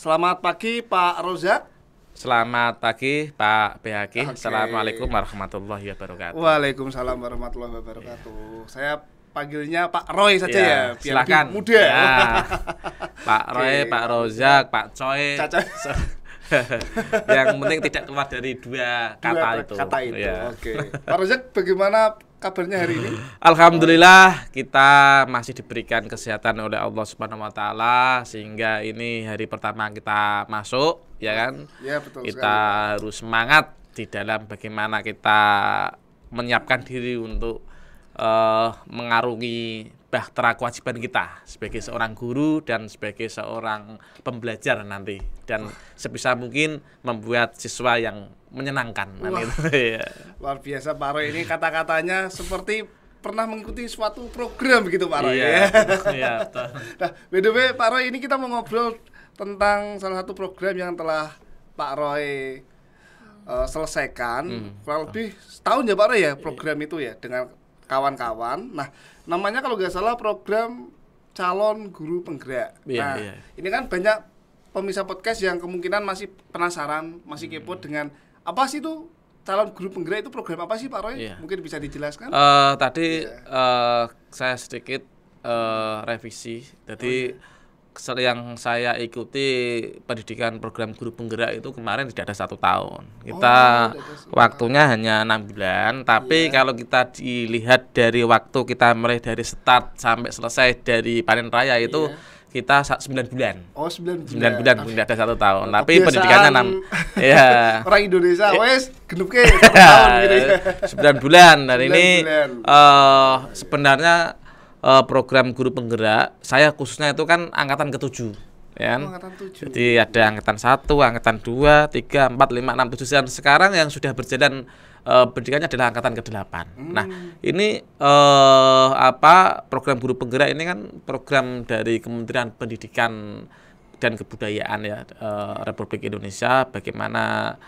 Selamat pagi Pak Rozak. Selamat pagi Pak BHK. Oke. Assalamualaikum warahmatullahi wabarakatuh. Waalaikumsalam warahmatullahi wabarakatuh. Saya panggilnya Pak Roy saja ya, biar silakan. lebih muda. Ya. Pak Roy, Oke. Pak Rozak, Pak Coy. Caca. Yang penting tidak keluar dari dua kata itu. Kata itu. Ya. Oke. Pak Rozak, bagaimana kabarnya hari ini? Alhamdulillah kita masih diberikan kesehatan oleh Allah Subhanahu wa taala sehingga ini hari pertama kita masuk, ya kan? Ya, betul Kita sekali. harus semangat di dalam bagaimana kita menyiapkan diri untuk mengarungi bahtera kewajiban kita sebagai seorang guru dan sebagai seorang pembelajar nanti, dan sebisa mungkin membuat siswa yang menyenangkan. Ya. Luar biasa Pak Roy, ini kata-katanya seperti pernah mengikuti suatu program begitu Pak Roy. Iya, Ya. iya, betul. Nah, by the way Pak Roy, ini kita mau ngobrol tentang salah satu program yang telah Pak Roy selesaikan kurang lebih setahun ya Pak Roy ya, program itu ya dengan kawan-kawan. Nah, namanya kalau nggak salah program calon guru penggerak. Iya, Nah, iya. ini kan banyak pemirsa podcast yang kemungkinan masih penasaran, masih kepo dengan apa sih itu calon guru penggerak, itu program apa sih Pak Roy? Iya. Mungkin bisa dijelaskan? Tadi saya sedikit revisi. Jadi yang saya ikuti pendidikan program guru penggerak itu kemarin tidak ada 1 tahun. Kita waktunya hanya 6 bulan. Tapi kalau kita dilihat dari waktu kita mulai dari start sampai selesai dari panen raya itu kita 9 bulan. Oh, 9 9 bulan, tidak ada 1 tahun. Tapi Kebiasaan pendidikannya 6. Ya. Orang Indonesia wes genep ke 1 tahun gitu ya. 9 bulan dan 9 ini bulan. sebenarnya program guru penggerak saya khususnya itu kan angkatan ke-7 ya kan? Angkatan 7. Jadi ada angkatan 1, angkatan 2, 3, 4, 5, 6, 7 dan sekarang yang sudah berjalan pendidikannya adalah angkatan ke-8. Nah, ini program guru penggerak ini kan program dari Kementerian Pendidikan dan Kebudayaan ya Republik Indonesia, bagaimana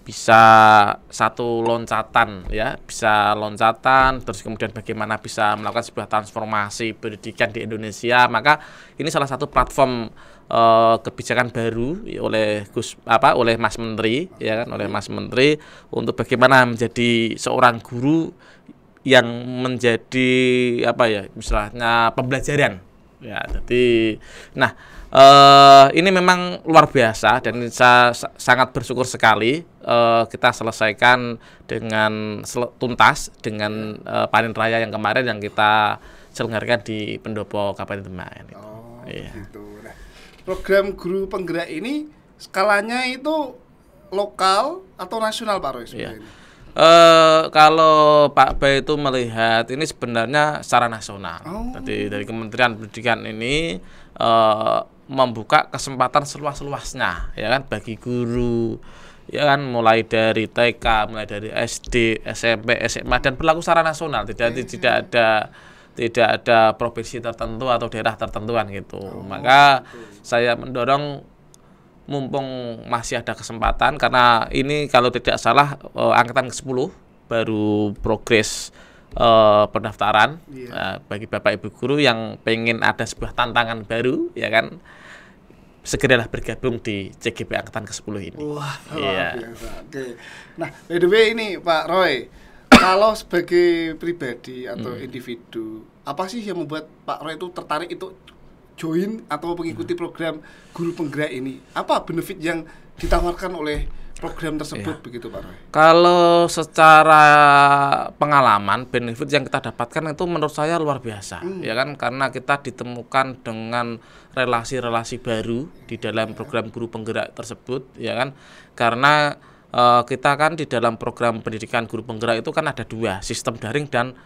bisa satu loncatan ya, bisa loncatan, terus kemudian bagaimana bisa melakukan sebuah transformasi pendidikan di Indonesia. Maka ini salah satu platform kebijakan baru oleh oleh Mas Menteri ya kan, oleh Mas Menteri untuk bagaimana menjadi seorang guru yang menjadi misalnya pembelajaran ya. Jadi ini memang luar biasa dan saya sangat bersyukur sekali kita selesaikan dengan tuntas dengan panen raya yang kemarin yang kita selenggarakan di Pendopo Kabupaten Demak. Oh, iya. gitu. Nah, program guru penggerak ini skalanya itu lokal atau nasional Pak Roy sebenarnya? Kalau Pak Bay itu melihat ini sebenarnya secara nasional. Jadi dari Kementerian Pendidikan ini membuka kesempatan seluas-luasnya ya kan bagi guru ya kan, mulai dari TK, mulai dari SD, SMP, SMA dan berlaku secara nasional. Tidak ada provinsi tertentu atau daerah tertentuan gitu. Maka saya mendorong mumpung masih ada kesempatan, karena ini kalau tidak salah angkatan ke-10 baru progres pendaftaran. Bagi Bapak Ibu guru yang pengen ada sebuah tantangan baru ya kan, segeralah bergabung di CGP angkatan ke-10 ini. Wah, Iya. luar biasa. Oke. Nah, by the way ini Pak Roy, kalau sebagai pribadi atau individu, apa sih yang membuat Pak Roy itu tertarik itu join atau mengikuti program guru penggerak ini? Apa benefit yang ditawarkan oleh program tersebut begitu Pak Roy? Kalau secara pengalaman, benefit yang kita dapatkan itu menurut saya luar biasa ya kan, karena kita ditemukan dengan relasi-relasi baru di dalam program guru penggerak tersebut ya kan, karena kita kan di dalam program pendidikan guru penggerak itu kan ada 2, sistem daring dan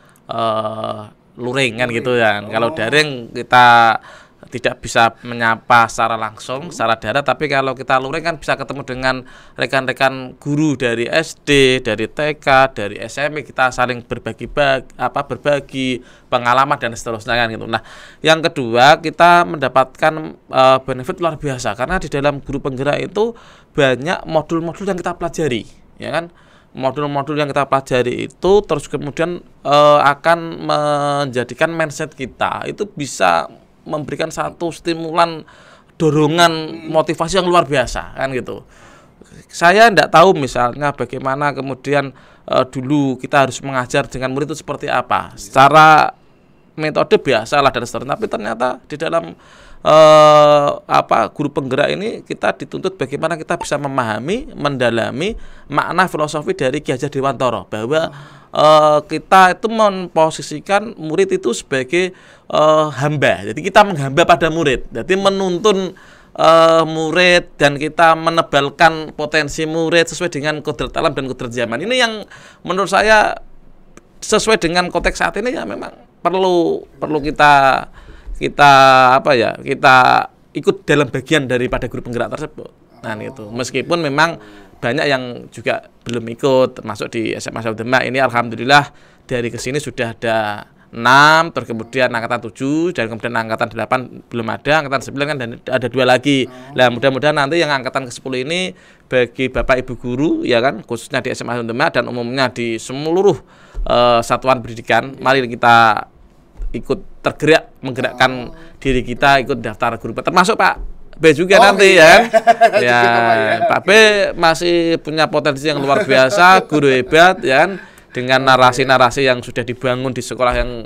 luring kan gitu ya. Kalau daring kita tidak bisa menyapa secara langsung, secara darat, tapi kalau kita luring kan bisa ketemu dengan rekan-rekan guru dari SD, dari TK, dari SMP, kita saling berbagi pengalaman dan seterusnya kan gitu. Nah, yang kedua kita mendapatkan benefit luar biasa karena di dalam guru penggerak itu banyak modul-modul yang kita pelajari, ya kan? Modul-modul yang kita pelajari itu terus kemudian akan menjadikan mindset kita itu bisa memberikan satu stimulan dorongan motivasi yang luar biasa kan gitu. Saya tidak tahu misalnya bagaimana kemudian dulu kita harus mengajar dengan murid itu seperti apa. Secara metode biasa lah dan seterusnya, tapi ternyata di dalam guru penggerak ini kita dituntut bagaimana kita bisa memahami, mendalami makna filosofi dari Ki Hajar Dewantara, bahwa kita itu memposisikan murid itu sebagai hamba. Jadi kita menghamba pada murid. Jadi menuntun murid dan kita menebalkan potensi murid sesuai dengan kodrat alam dan kodrat zaman. Ini yang menurut saya sesuai dengan konteks saat ini ya memang perlu kita ikut dalam bagian daripada guru penggerak tersebut. Nah itu meskipun memang banyak yang juga belum ikut, termasuk di SMA Demak ini alhamdulillah dari kesini sudah ada 6, terus kemudian angkatan 7 dan kemudian angkatan 8 belum ada, angkatan 9 kan dan ada 2 lagi. Nah mudah-mudahan nanti yang angkatan ke-10 ini bagi Bapak Ibu guru ya kan, khususnya di SMA Demak dan umumnya di seluruh satuan pendidikan, mari kita ikut tergerak menggerakkan diri kita ikut daftar guru, termasuk Pak B juga nanti ya. Ya, Pak B masih punya potensi yang luar biasa, guru hebat ya kan, dengan narasi-narasi yang sudah dibangun di sekolah yang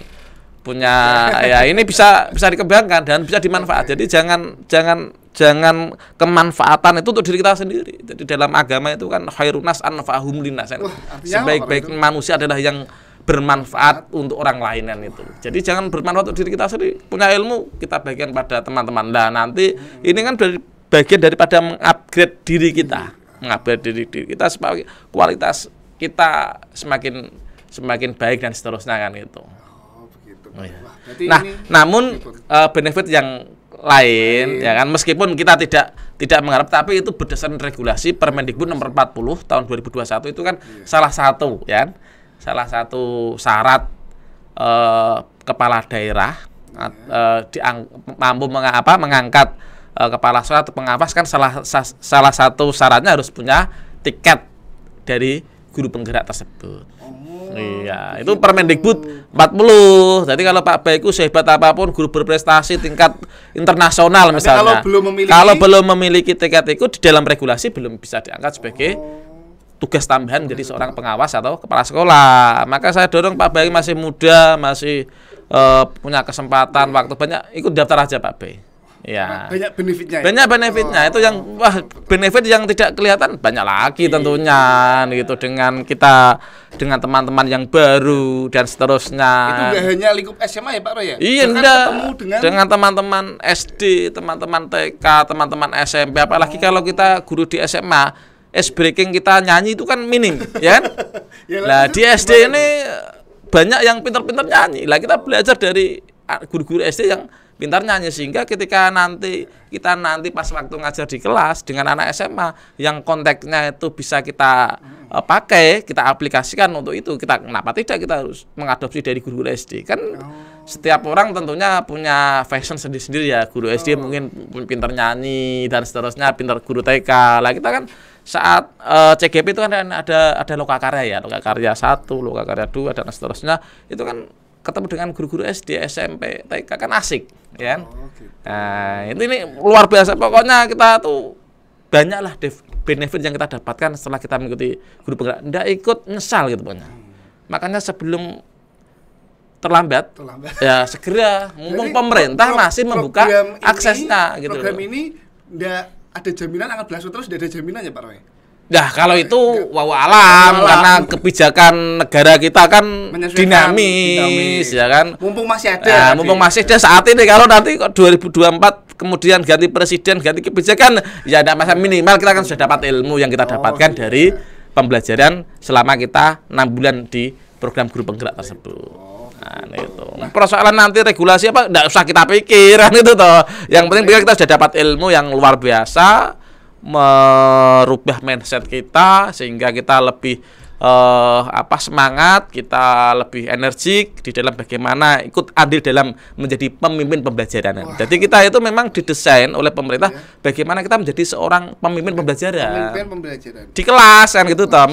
punya ya ini bisa dikembangkan dan bisa dimanfaat. Jadi jangan kemanfaatan itu untuk diri kita sendiri. Jadi dalam agama itu kan khairunas anfa'uhum linnas. Sebaik-baik manusia adalah yang bermanfaat untuk orang lain kan itu. Jadi jangan bermanfaat untuk diri kita sendiri. Punya ilmu kita bagikan pada teman-teman. Nah, nanti ini kan bagian daripada mengupgrade diri kita. Mengupgrade diri kita supaya kualitas kita semakin baik dan seterusnya kan itu. Oh, begitu. Oh, ya. Wah, namun benefit yang lain ya kan, meskipun kita tidak mengharap, tapi itu berdasarkan regulasi Permendikbud nomor 40 tahun 2021 itu kan salah satu ya kan, salah satu syarat kepala daerah mampu mengangkat kepala sekolah atau pengawas kan salah satu syaratnya harus punya tiket dari guru penggerak tersebut. Iya, itu Permendikbud 40. Jadi kalau Pak Baiku sehebat apapun guru berprestasi tingkat internasional misalnya, kalau belum memiliki tiket itu di dalam regulasi belum bisa diangkat sebagai tugas tambahan menjadi seorang pengawas atau kepala sekolah. Maka saya dorong Pak Baik masih muda, masih punya kesempatan, waktu banyak, ikut daftar aja Pak Baik. Ya. Banyak benefitnya. Banyak benefitnya. Itu yang benefit yang tidak kelihatan banyak lagi tentunya gitu, dengan teman-teman yang baru dan seterusnya. Itu enggak hanya lingkup SMA ya Pak Roy ya? Iya, enggak. Dengan teman-teman SD, teman-teman TK, teman-teman SMP, apalagi kalau kita guru di SMA, ice breaking kita nyanyi itu kan minim, ya kan? Lah di SD ini banyak yang pintar-pintar nyanyi. Lah kita belajar dari guru-guru SD yang pintar nyanyi, sehingga ketika kita nanti pas waktu ngajar di kelas dengan anak SMA yang konteksnya itu bisa kita pakai, kita aplikasikan untuk itu, kenapa tidak kita harus mengadopsi dari guru SD kan? Setiap orang tentunya punya fashion sendiri-sendiri ya. Guru SD mungkin pintar nyanyi dan seterusnya, pintar guru TK. Lah kita kan saat CGP itu kan ada lokakarya ya, lokakarya 1, lokakarya 2 dan seterusnya, itu kan ketemu dengan guru-guru SD, SMP, TK kan asik, ya. Nah, ini luar biasa. Pokoknya kita tuh banyaklah benefit yang kita dapatkan setelah kita mengikuti guru penggerak. Nggak ikut nyesal gitu pokoknya. Makanya sebelum terlambat. Ya segera, mumpung pemerintah masih membuka aksesnya gitu. Program ini nggak ada jaminan akan berlangsung terus, nggak ada jaminan ya Pak Roy? Nah, kalau itu alam, karena kebijakan negara kita kan dinamis ya kan. Mumpung masih ada. Mumpung masih ada saat ini. Kalau nanti 2024 kemudian ganti presiden, ganti kebijakan, ya ada masa minimal kita kan sudah dapat ilmu yang kita dapatkan dari pembelajaran selama kita 6 bulan di program guru penggerak tersebut. Nah, itu. Persoalan nanti regulasi apa enggak usah kita pikiran itu toh. Yang penting kita sudah dapat ilmu yang luar biasa, merubah mindset kita sehingga kita lebih semangat, kita lebih energik di dalam bagaimana ikut andil dalam menjadi pemimpin pembelajaran. Jadi kita itu memang didesain oleh pemerintah bagaimana kita menjadi seorang pemimpin pembelajaran. Di kelas kan gitu toh.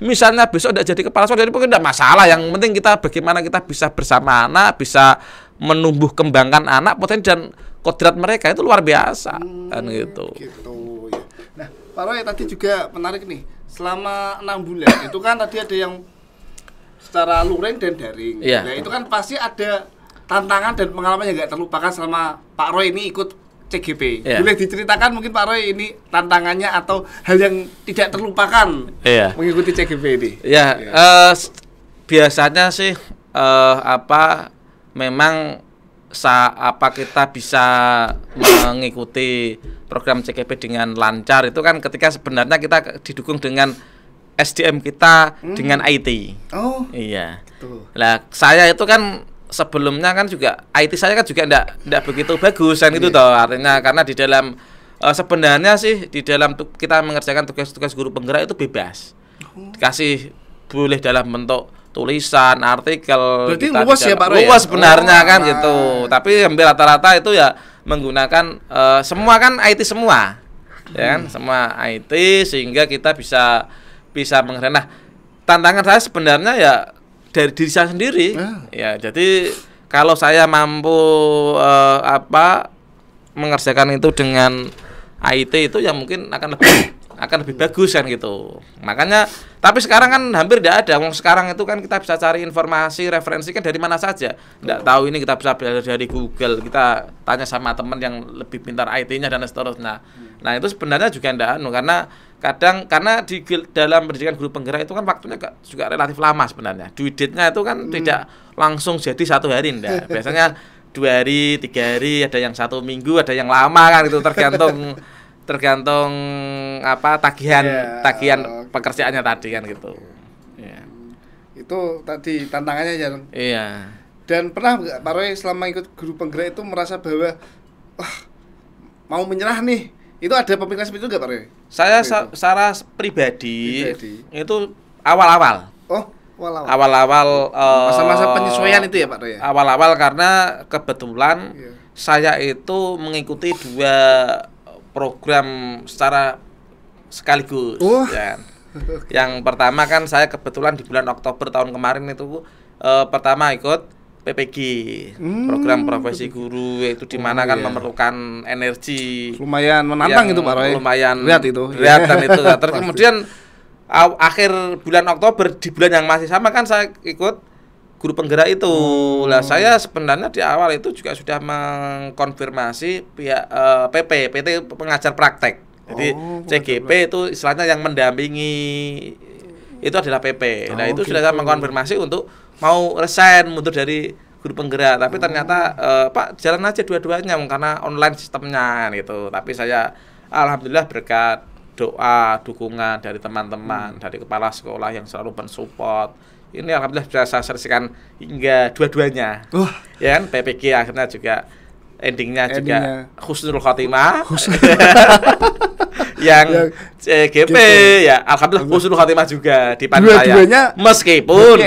Misalnya besok tidak jadi kepala sekolah, jadi mungkin tidak masalah. Yang penting kita bagaimana kita bisa bersama anak, bisa menumbuh kembangkan anak potensi dan kodrat mereka itu luar biasa kan gitu. Gitu ya. Nah, Pak Roy tadi juga menarik nih. Selama 6 bulan itu kan tadi ada yang secara luring dan daring. Iya. Nah, itu kan pasti ada tantangan dan pengalaman yang nggak terlupakan selama Pak Roy ini ikut CGP. Iya. Boleh diceritakan mungkin Pak Roy ini tantangannya atau hal yang tidak terlupakan Iya. mengikuti CGP ini? Ya, biasanya sih memang kita bisa mengikuti program CGP dengan lancar itu kan ketika sebenarnya kita didukung dengan SDM kita dengan IT. Oh. Iya. Tuh. Lah saya itu kan sebelumnya kan juga IT saya kan juga enggak begitu bagus kan itu toh artinya karena di dalam sebenarnya sih di dalam kita mengerjakan tugas-tugas guru penggerak itu bebas. Dikasih boleh dalam bentuk tulisan, artikel. Berarti luas ya Pak Roy? Luas sebenarnya kan gitu. Tapi hampir rata-rata itu ya menggunakan semua kan IT semua. Ya kan? Semua IT sehingga kita bisa mengerjakan. Nah, tantangan saya sebenarnya ya dari diri saya sendiri. Ya, jadi kalau saya mampu mengerjakan itu dengan IT itu ya mungkin akan lebih bagus kan gitu. Makanya tapi sekarang kan hampir tidak ada. Sekarang itu kan kita bisa cari informasi, referensi kan dari mana saja. Tidak tahu ini kita bisa belajar dari Google. Kita tanya sama teman yang lebih pintar IT-nya dan seterusnya. Nah, itu sebenarnya juga tidak karena di dalam pendidikan guru penggerak itu kan waktunya juga relatif lama sebenarnya. Due date-nya itu kan tidak langsung jadi 1 hari enggak. Biasanya 2 hari, 3 hari, ada yang 1 minggu, ada yang lama kan itu tergantung tagihan pekerjaannya tadi kan gitu. Ya. Itu tadi tantangannya ya. Iya. Dan pernah nggak Pak Roy selama ikut guru penggerak itu merasa bahwa mau menyerah nih? Itu ada pemikiran seperti itu nggak Pak Roy? Saya secara pribadi itu awal-awal. Oh, awal-awal masa-masa penyesuaian itu ya Pak Roy? Awal-awal karena kebetulan saya itu mengikuti 2 program secara sekaligus. Ya. Yang pertama kan saya kebetulan di bulan Oktober tahun kemarin itu pertama ikut PPG, program profesi guru, itu di mana kan memerlukan energi. Lumayan menantang itu Pak Roy. Lumayan berat itu. Dan itu. Terus kemudian akhir bulan Oktober di bulan yang masih sama kan saya ikut guru penggerak itu. Lah saya sebenarnya di awal itu juga sudah mengkonfirmasi pihak PT pengajar praktek. Jadi CGP itu istilahnya yang mendampingi itu adalah PP. Nah, itu sudah saya mengkonfirmasi untuk mau resign mundur dari guru penggerak, tapi ternyata Pak jalan aja dua-duanya karena online sistemnya gitu. Tapi saya alhamdulillah berkat doa, dukungan dari teman-teman, dari kepala sekolah yang selalu mensupport. Ini alhamdulillah bisa saya selesaikan hingga dua-duanya. Ya kan, PPG akhirnya juga endingnya juga husnul khotimah. Yang CGP gitu. Ya alhamdulillah husnul khotimah juga di pan saya. Meskipun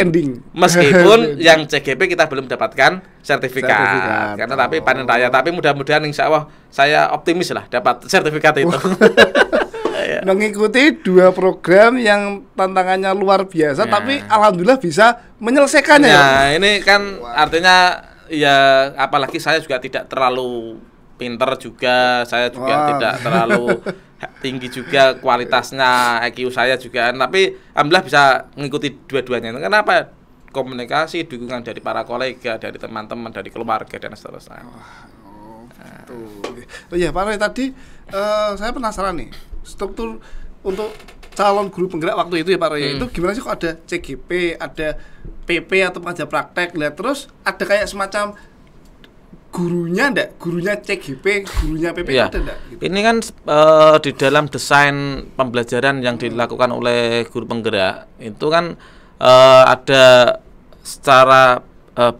yang CGP kita belum dapatkan sertifikat. Karena tapi panen raya, tapi mudah-mudahan insya Allah saya optimis lah dapat sertifikat itu. Mengikuti 2 program yang tantangannya luar biasa, tapi alhamdulillah bisa menyelesaikannya. Nah, ini kan artinya ya apalagi saya juga tidak terlalu pinter juga, saya juga tidak terlalu tinggi juga kualitasnya, IQ saya juga, tapi alhamdulillah bisa mengikuti dua-duanya. Kenapa? Komunikasi, dukungan dari para kolega, dari teman-teman, dari keluarga dan seterusnya. Oh iya Pak Roy, tadi saya penasaran nih, struktur untuk calon guru penggerak waktu itu ya Pak Roy, itu gimana sih kok ada CGP, ada PP atau pengajar praktek, lihat terus ada kayak semacam gurunya enggak? Gurunya CGP, gurunya PP ya, ada enggak? Gitu. Ini kan di dalam desain pembelajaran yang dilakukan oleh guru penggerak itu kan ada secara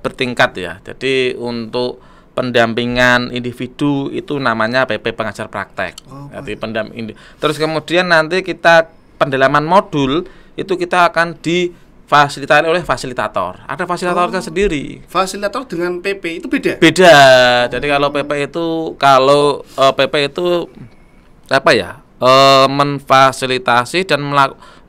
bertingkat ya. Jadi untuk pendampingan individu itu namanya PP pengajar praktek. Jadi pendamping. Terus kemudian nanti kita pendalaman modul itu kita akan difasilitasi oleh fasilitator. Ada fasilitatornya sendiri. Fasilitator dengan PP itu beda? Beda. Jadi kalau PP itu apa ya? Menfasilitasi dan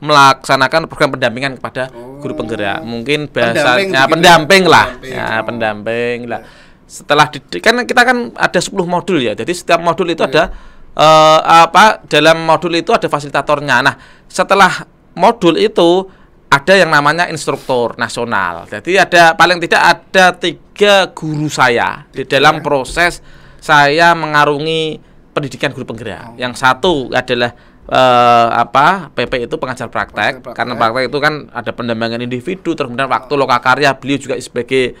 melaksanakan program pendampingan kepada guru penggerak. Mungkin bahasanya pendamping lah. Ya, pendamping lah. Setelah kan kita kan ada 10 modul ya. Jadi setiap modul itu ada dalam modul itu ada fasilitatornya. Nah, setelah modul itu ada yang namanya instruktur nasional. Jadi ada paling tidak ada 3 guru saya di dalam proses saya mengarungi pendidikan guru penggerak. Yang satu adalah PP itu pengajar praktek. Karena praktek itu kan ada pendampingan individu, terus kemudian waktu lokakarya beliau juga sebagai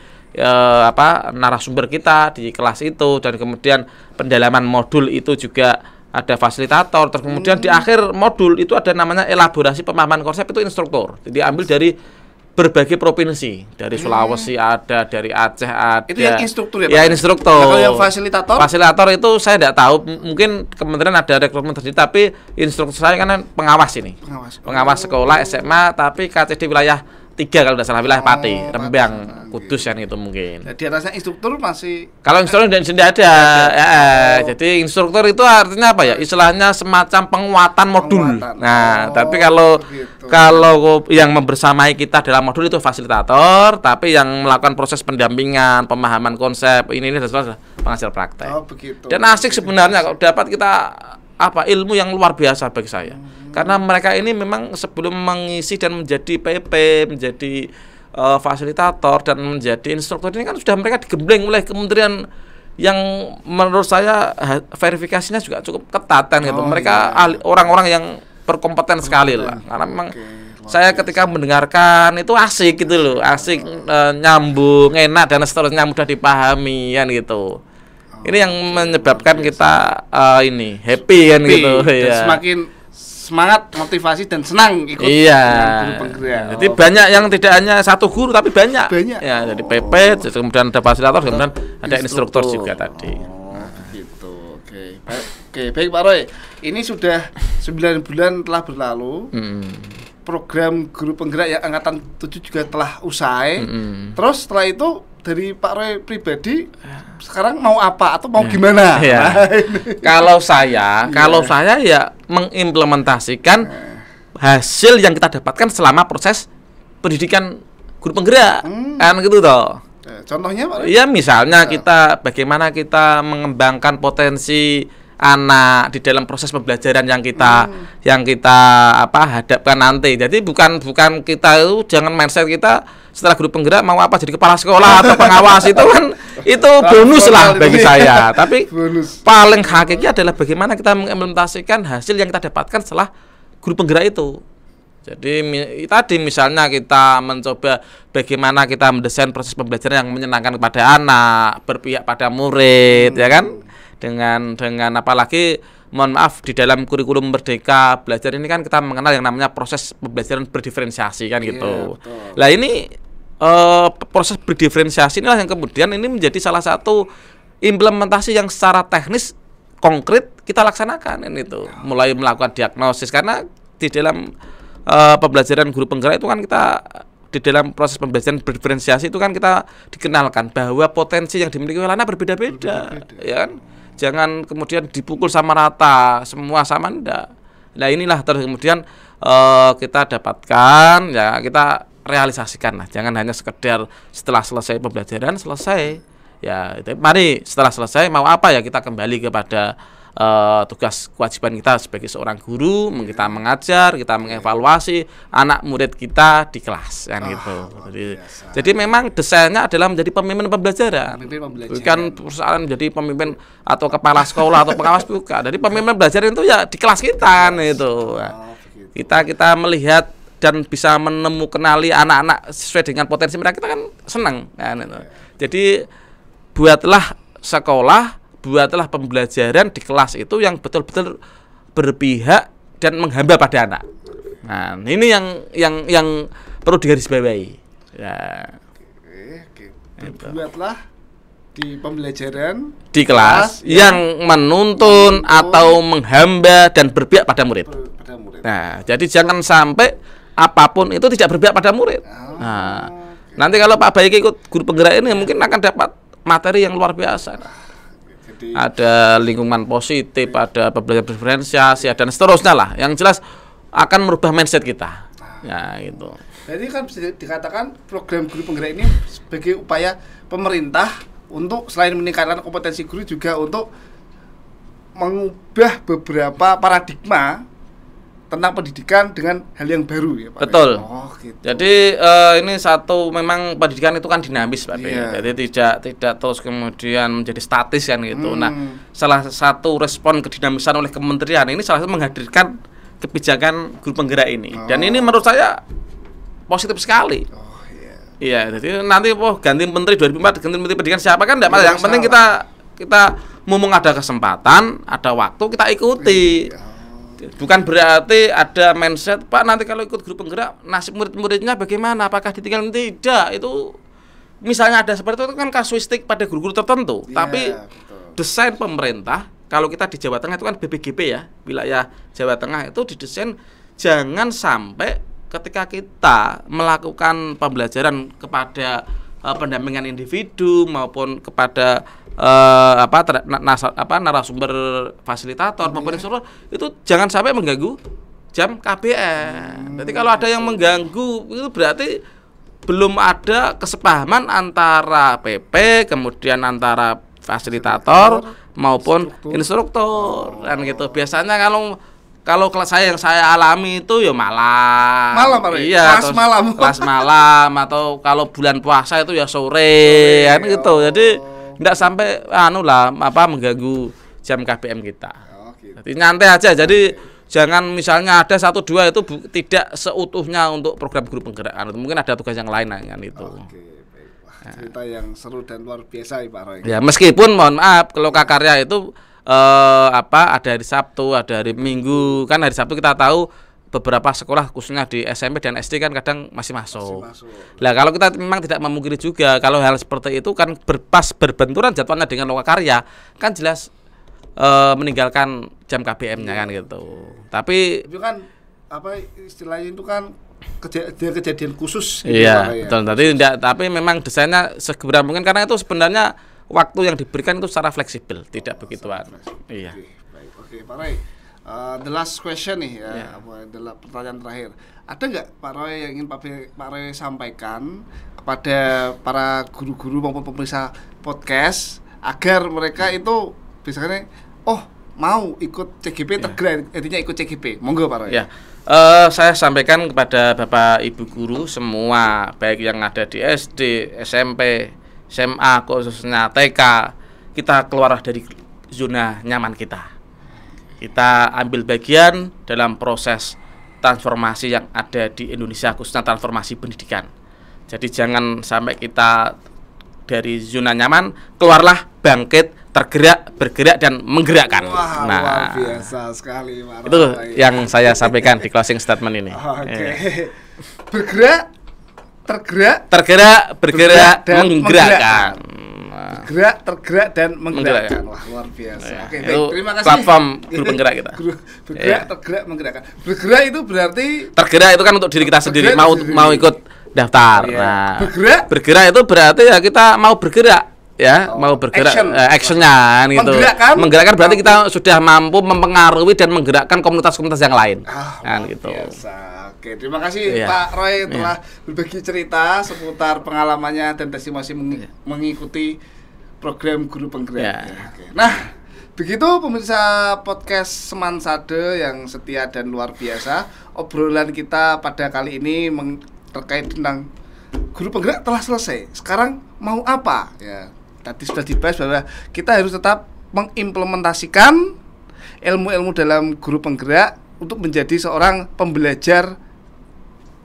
narasumber kita di kelas itu, dan kemudian pendalaman modul itu juga ada fasilitator, terus kemudian di akhir modul itu ada namanya elaborasi pemahaman konsep, itu instruktur. Jadi ambil dari berbagai provinsi, dari Sulawesi ada, dari Aceh ada. Itu yang instruktur ya Pak? Ya, instruktur. Nah, kalau yang fasilitator? Fasilitator itu saya tidak tahu, mungkin kementerian ada rekrutmen tersendiri, tapi instruktur saya kan pengawas ini. Pengawas sekolah SMA, tapi KCD wilayah 3 kalau tidak salah, wilayah Pati, Rembang, Kudus yang itu mungkin. Jadi rasanya instruktur masih. Kalau instruktur tidak ada. Jadi instruktur itu artinya apa ya? Istilahnya semacam penguatan modul. Nah, tapi kalau yang membersamai kita dalam modul itu fasilitator, tapi yang melakukan proses pendampingan, pemahaman konsep ini adalah pengajar praktek. Oh, begitu. Dan asik sebenarnya kalau dapat kita ilmu yang luar biasa bagi saya. Karena mereka ini memang sebelum mengisi dan menjadi PP, menjadi fasilitator dan menjadi instruktur ini kan sudah mereka digembleng oleh kementerian yang menurut saya verifikasinya juga cukup ketat kan gitu. Mereka orang-orang yang berkompeten sekali lah. Karena memang saya ketika mendengarkan itu asik gitu loh, asik, nyambung, enak dan seterusnya, mudah dipahami kan gitu. Ini yang menyebabkan kita ini happy kan gitu. Ya. Semakin semangat, motivasi dan senang ikut guru penggerak. Jadi banyak yang tidak hanya satu guru tapi banyak. Ya, jadi PP, kemudian ada fasilitator, kemudian ada instruktur juga tadi. Gitu. Oke, baik Pak Roy. Ini sudah 9 bulan telah berlalu. Program guru penggerak yang angkatan 7 juga telah usai. Terus setelah itu dari Pak Roy pribadi sekarang mau apa atau mau gimana? Kalau saya ya mengimplementasikan hasil yang kita dapatkan selama proses pendidikan guru penggerak. Kan gitu toh. Contohnya Pak Roy? Ya misalnya bagaimana kita mengembangkan potensi anak di dalam proses pembelajaran yang kita hadapkan nanti. Jadi bukan kita itu, jangan mindset kita setelah guru penggerak mau apa jadi kepala sekolah atau pengawas itu kan itu bonus lah bagi saya. Tapi paling hakiki adalah bagaimana kita mengimplementasikan hasil yang kita dapatkan setelah guru penggerak itu. Jadi tadi misalnya kita mencoba bagaimana kita mendesain proses pembelajaran yang menyenangkan kepada anak, berpihak pada murid, ya kan? Dengan apalagi mohon maaf di dalam kurikulum Merdeka Belajar ini kan kita mengenal yang namanya proses pembelajaran berdiferensiasi kan gitu. Lah ini proses berdiferensiasi inilah yang kemudian ini menjadi salah satu implementasi yang secara teknis konkret kita laksanakan ini tuh. Mulai melakukan diagnosis karena di dalam pembelajaran guru penggerak itu kan kita di dalam proses pembelajaran berdiferensiasi itu kan kita dikenalkan bahwa potensi yang dimiliki oleh anak berbeda-beda, ya kan? Jangan kemudian dipukul sama rata, semua sama, enggak. Nah inilah terus kemudian kita dapatkan, ya kita realisasikan lah. Jangan hanya sekedar setelah selesai pembelajaran selesai. Ya, mari setelah selesai mau apa ya kita kembali kepada tugas kewajiban kita sebagai seorang guru, kita mengajar, kita mengevaluasi anak murid kita di kelas kan gitu. Jadi memang desainnya adalah menjadi pemimpin pembelajaran. Bukan persoalan menjadi pemimpin atau kepala sekolah atau pengawas, bukan. Jadi pemimpin pembelajaran itu ya di kelas kita gitu. Kita melihat dan bisa kenali anak-anak sesuai dengan potensi mereka, kita kan senang kan gitu. Jadi buatlah sekolah, buatlah pembelajaran di kelas itu yang betul-betul berpihak dan menghamba pada anak. Nah, ini yang perlu digarisbawahi. Ya. Buatlah di pembelajaran di kelas yang menuntun atau menghamba dan berpihak pada murid. Nah, jadi jangan sampai apapun itu tidak berpihak pada murid. Nah, nanti kalau Pak Baik ikut guru penggerak ini mungkin akan dapat materi yang luar biasa. Ada lingkungan positif, ada pembelajaran diferensiasi, dan seterusnya lah. Yang jelas akan merubah mindset kita. Ya gitu. Jadi kan bisa dikatakan program guru penggerak ini sebagai upaya pemerintah untuk selain meningkatkan kompetensi guru juga untuk mengubah beberapa paradigma tentang pendidikan dengan hal yang baru ya Pak. Betul. Oh, gitu. Jadi ini satu, memang pendidikan itu kan dinamis Pak. Iya. Jadi tidak terus kemudian menjadi statis kan gitu. Nah, salah satu respon kedinamisan oleh kementerian ini salah satu menghadirkan kebijakan guru penggerak ini. Dan ini menurut saya positif sekali. Oh iya. Iya, jadi nanti ganti menteri 2004, ganti menteri pendidikan siapa kan enggak masalah. Yang penting kita mumpung ada kesempatan, ada waktu, kita ikuti. Bukan berarti ada mindset, Pak nanti kalau ikut guru penggerak nasib murid-muridnya bagaimana, apakah ditinggal? Tidak, itu misalnya ada seperti itu kan kasuistik pada guru-guru tertentu. Tapi betul. Desain pemerintah, kalau kita di Jawa Tengah itu kan BPGP ya, wilayah Jawa Tengah itu didesain jangan sampai ketika kita melakukan pembelajaran kepada pendampingan individu maupun kepada narasumber fasilitator maupun instruktur itu jangan sampai mengganggu jam KBM. Jadi kalau ada yang mengganggu itu berarti belum ada kesepahaman antara PP kemudian antara fasilitator maupun instruktur kan gitu. Biasanya kalau kelas yang saya alami itu ya malam iya, kelas malam atau kalau bulan puasa itu ya sore kan gitu. Jadi enggak sampai mengganggu jam KBM kita. Gitu. Jadi nyantai aja. Jadi jangan misalnya ada 1-2 itu tidak seutuhnya untuk program guru penggerak. Mungkin ada tugas yang lain kan itu. Oke, baik. Wah, cerita yang seru dan luar biasa ya Pak Roy. Ya, meskipun mohon maaf kalau Karya itu ada hari Sabtu, ada hari Minggu. Kan hari Sabtu kita tahu beberapa sekolah khususnya di SMP dan SD kan kadang masih masuk. Nah, kalau kita memang tidak memungkiri juga kalau hal seperti itu kan berbenturan jadwalnya dengan Lokakarya, kan jelas meninggalkan jam KBM-nya kan gitu. Tapi itu kan istilahnya itu kan kejadian khusus gitu. Iya, betul. Tapi memang desainnya segera mungkin karena itu sebenarnya waktu yang diberikan itu secara fleksibel, tidak begituan. Iya. Oke, Pak Roy. The last question nih ya, adalah pertanyaan terakhir. Ada nggak Pak Roy yang ingin Pak Roy sampaikan kepada para guru-guru maupun pemirsa podcast agar mereka itu biasanya mau ikut CGP tergerak, intinya ikut CGP. Monggo Pak Roy. Ya. Saya sampaikan kepada Bapak Ibu guru semua, baik yang ada di SD, SMP, SMA, khususnya TK, kita keluar dari zona nyaman kita. Kita ambil bagian dalam proses transformasi yang ada di Indonesia, khususnya transformasi pendidikan. Jadi jangan sampai kita dari zona nyaman, keluarlah, bangkit, tergerak, bergerak, dan menggerakkan. Wah, luar biasa sekali Pak Roy. Itu yang saya sampaikan di closing statement ini. Bergerak, tergerak, bergerak, dan menggerakkan. Bergerak, tergerak, dan menggerakkan. Wah, luar biasa. Oke, baik. Terima kasih. Platform guru penggerak kita. Bergerak, tergerak, menggerakkan. Bergerak itu berarti tergerak itu kan untuk diri kita sendiri, mau ikut daftar. Nah, bergerak itu berarti ya kita mau bergerak. Ya, mau bergerak, actionnya gitu. Menggerakkan berarti kita sudah mampu mempengaruhi dan menggerakkan komunitas-komunitas yang lain. Kan gitu. Biasa. Oke, terima kasih Pak Roy telah berbagi cerita seputar pengalamannya dan testimoni mengikuti program guru penggerak. Oke. Nah, begitu pemirsa podcast Seman Sade yang setia dan luar biasa, obrolan kita pada kali ini terkait tentang guru penggerak telah selesai. Sekarang mau apa? Ya, tadi sudah dibahas bahwa kita harus tetap mengimplementasikan ilmu-ilmu dalam guru penggerak untuk menjadi seorang pembelajar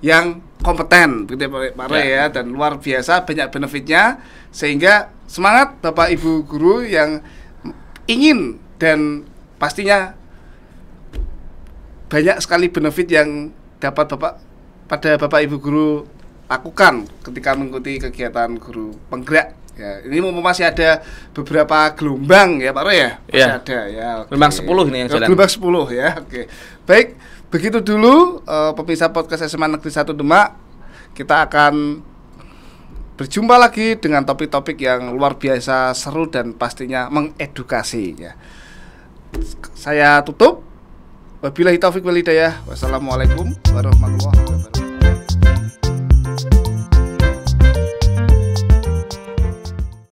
yang kompeten, begitu Pak Roy ya, dan luar biasa banyak benefitnya, sehingga semangat Bapak Ibu guru yang ingin dan pastinya banyak sekali benefit yang dapat pada Bapak Ibu guru lakukan ketika mengikuti kegiatan guru penggerak. Ya, ini masih ada beberapa gelombang ya Pak Roy ya? Masih ada ya. Okay. Gelombang 10 ini yang jalan. Gelombang 10 ya. Oke. Baik, begitu dulu pemirsa podcast SMA Negeri 1 Demak. Kita akan berjumpa lagi dengan topik-topik yang luar biasa seru dan pastinya mengedukasi ya. Saya tutup. Wabillahi taufik wal hidayah. Wassalamualaikum warahmatullahi wabarakatuh.